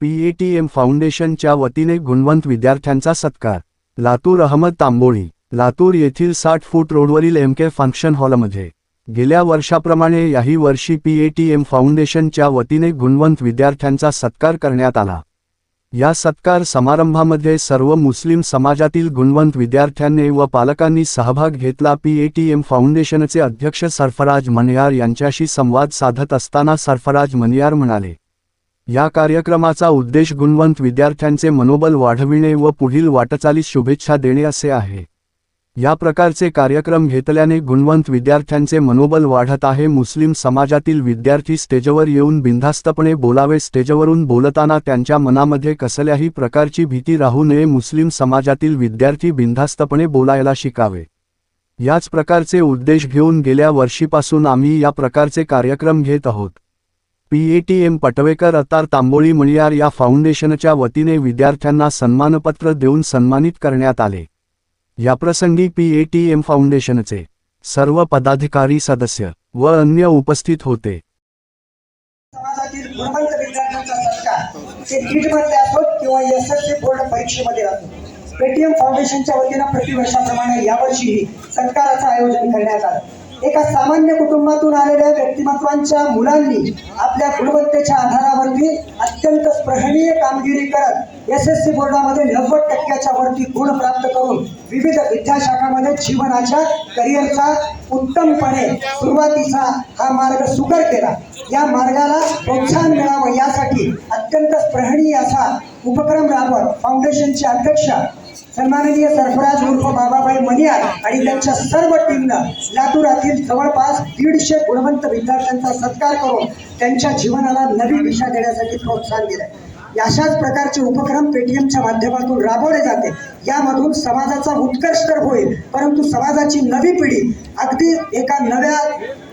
PATM फाउंडेशनच्या वतीने गुणवंत विद्यार्थ्यांचा सत्कार। लातूर अहमद तांबोळी, लातूर येथील 60 फूट रोडवरील MK फंक्शन हॉलमध्ये गेल्या वर्षाप्रमाणे याही वर्षी PATM फाउंडेशनच्या वतीने गुणवंत विद्यार्थ्यांचा सत्कार करण्यात आला। या सत्कार समारंभामध्ये सर्व मुस्लिम समाजातील गुणवंत विद्यार्थ्यांनी व पालकांनी सहभाग घेतला। PATM फाउंडेशनचे अध्यक्ष सरफराज मनियार यांच्याशी संवाद साधत असताना सरफराज मनियार म्हणाले, या कार्यक्रमाचा उद्देश गुणवंत विद्यार्थ्यांचे मनोबल वाढविणे व पुढील वाटचालीस शुभेच्छा देणे असे आहे। या प्रकारचे कार्यक्रम घेतल्याने गुणवंत विद्यार्थ्यांचे मनोबल वाढत आहे। मुस्लिम समाजातील विद्यार्थी स्टेजवर येऊन बिनधास्तपणे बोलावे। स्टेजवरून बोलताना त्यांच्या मनामध्ये कसल्याही प्रकारची भीती राहू नये। मुस्लिम समाजातील विद्यार्थी बिनधास्तपणे बोलायला शिकावे। याच प्रकारचे उद्देश घेऊन गेल्या वर्षीपासून आम्ही या प्रकारचे कार्यक्रम घेत आहोत। PATM पटवेकर अतार तांबोळी मणियार या फाउंडेशनच्या वतीने विद्यार्थ्यांना सन्मानपत्र देऊन सन्मानित करण्यात आले। याप्रसंगी PATM फाउंडेशनचे सर्व पदाधिकारी, सदस्य व अन्य उपस्थित होते। समाजातील गुणवंत विद्यार्थ्यांचा सत्कार ते नीटमध्ये असो किंवा SSC बोर्ड परीक्षेमध्ये असो, PATM फाउंडेशनच्या वतीने प्रतिवर्षाप्रमाणे यावर्षीही सत्काराचं आयोजन करण्यात आलं। एका सामान्य कुटुंबातून आलेल्या व्यक्तिमत्वांच्या मुलांनी आपल्या गुणवत्तेच्या आधारावरती अत्यंत स्पृहणीय कामगिरी करत SSC बोर्डामध्ये 90% वरती गुण प्राप्त करून विविध विद्याशाखांमध्ये जीवनाच्या करिअरचा उत्तमपणे सुरुवातीचा हा मार्ग सुकर केला। या मार्गाला प्रोत्साहन मिळावं यासाठी अत्यंत स्पृहणीय असा उपक्रम राबवत फाउंडेशनचे अध्यक्ष सन्माननीय सरफराज उर्फ बाबाभाई मनियार आणि त्यांच्या सर्व टीमनं लातूरातील जवळपास 150 गुणवंत विद्यार्थ्यांचा सत्कार करून त्यांच्या जीवनाला नवी दिशा देण्यासाठी प्रोत्साहन दिले। अशाच प्रकारचे उपक्रम PATMच्या माध्यमातून राबवले जाते। यामधून समाजाचा उत्कर्ष तर होईल, परंतु समाजाची नवी पिढी अगदी एका नव्या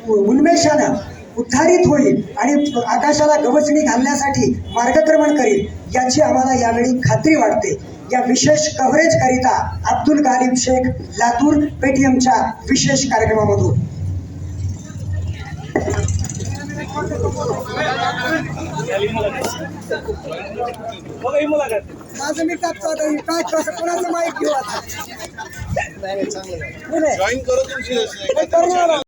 उन्मेषानं उद्धारित होईल आणि आकाशाला गवसणी घालण्यासाठी मार्गक्रमण करेल याची आम्हाला यावेळी खात्री वाटते। या विशेष कव्हरेज करिता अब्दुल गालिब शेख, लातूर, PATMच्या विशेष कार्यक्रमामधून। माझं मी टाकतो आता काय कसं कोणाचं माहिती घेऊ आता